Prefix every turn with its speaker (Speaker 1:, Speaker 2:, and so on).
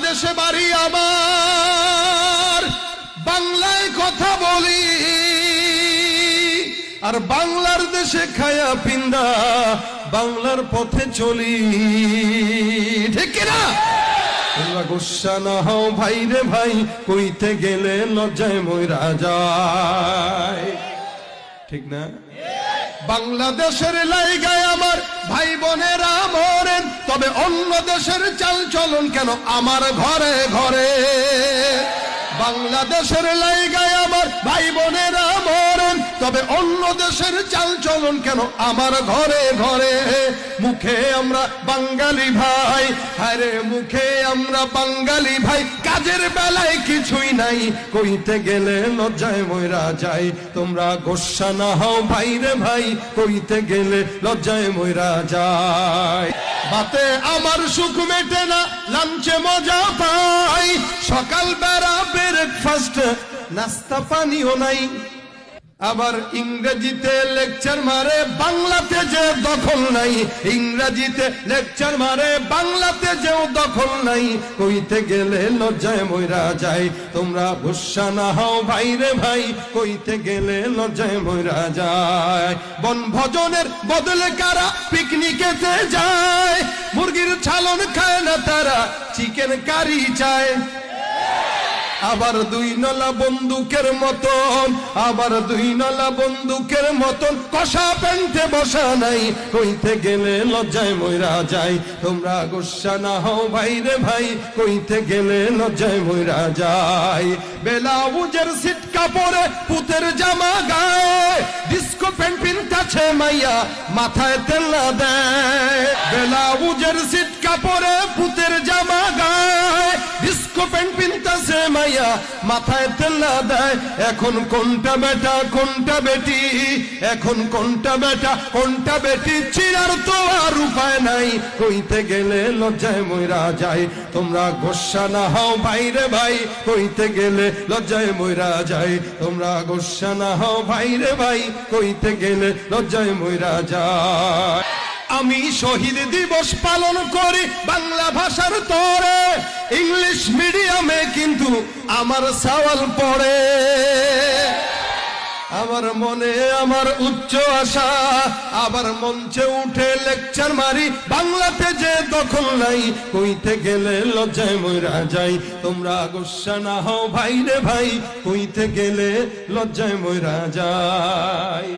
Speaker 1: বাংলাদেশে বাড়ি আমার, বাংলায় কথা বলি, আর বাংলার দেশে খায়া পিন্দা বাংলার পথে চলি। ঠিক কিনা? তোমরা গুসা না হও ভাই রে ভাই, কইতে গেলে লজ্জায় মইরা যায়। ঠিক না? বাংলাদেশের লাইগায় আমার ভাই বোনেরা মরেন, তবে অন্য দেশের চাল চলন কেন আমার ঘরে ঘরে? বাংলাদেশের লাইগায় আমার ভাই বোনেরা মরেন, তবে অন্য দেশের চাল চলন কেন আমার ঘরে ঘরে? মুখে আমরা বাঙালি ভাই, আরে মুখে আমরা বাঙালি ভাই, কাজের বেলায় কিছুই নাই, কইতে গেলে লজ্জায় মইরা যাই। তোমরা গোসা না হও ভাই রে ভাই, কইতে গেলে লজ্জায় মইরা যায়। বাতে আমার সুখ মেটে না, লাঞ্চে মজা পাই, সকাল বেলা ব্রেকফাস্ট নাস্তা পানিও নাই। আবার ইংরেজিতে লেকচার মারে, বাংলাতে যে দখল নাই। ইংরেজিতে লেকচার মারে, বাংলাতে যেও দখল নাই, কইতে গেলে লজ্জায় মইরা যায়। তোমরা গুসা না হও ভাই রে ভাই, কইতে গেলে লজ্জায় মইরা যায়। বনভোজনের বদলে কারা পিকনিকেতে যায়, মুরগির ছালন খায় না তারা, চিকেন কারি চায়। আবার দুই নলা বন্দুকের মতন, আবার দুই নলা বন্দুকের মতন কষা প্যান্টে বসা নাই, কইতে গেলে লজ্জায় মইরা যায়। তোমরা গুসা না হও ভাই রে ভাই, কইতে গেলে লজ্জায় মইরা যায়। ব্লাউজের সিট কাপড়ে পুতের জামা গায়ে, ডিস্কো প্যান্ট পিনতাছে মাইয়া, মাথায় তেল না দেয়। ব্লাউজের সিট কাপড়ে পুতের জামা গায়ে, ডিস্কো প্যান্ট পিনতাছে মাইয়া, মাথায় তেল না দেয়। এখন কোনটা বেটা কোনটা বেটি, এখন কোনটা বেটা কোনটা বেটি, চিনার তো আর উপায় নাই, কইতে গেলে লজ্জায় মইরা যায়। তোমরা গোসা না হও ভাই রে ভাই, কইতে গেলে লজ্জায় মইরা যায়। তোমরা গোসা না হও ভাই রে ভাই, কইতে গেলে লজ্জায় মইরা যায়। আমি শহীদ দিবস পালন করি বাংলা ভাষার তরে, ইংলিশ মিডিয়ামে কিন্তু আমার সওয়াল পড়ে। আমার মনে আমার উচ্চ আশা, আবার মঞ্চে উঠে লেকচার মারি, বাংলাতে যে দখল নাই, কইতে গেলে লজ্জায় মইরা যাই। তোমরা গুসা না হও ভাই রে ভাই, কইতে গেলে লজ্জায় মইরা যায়।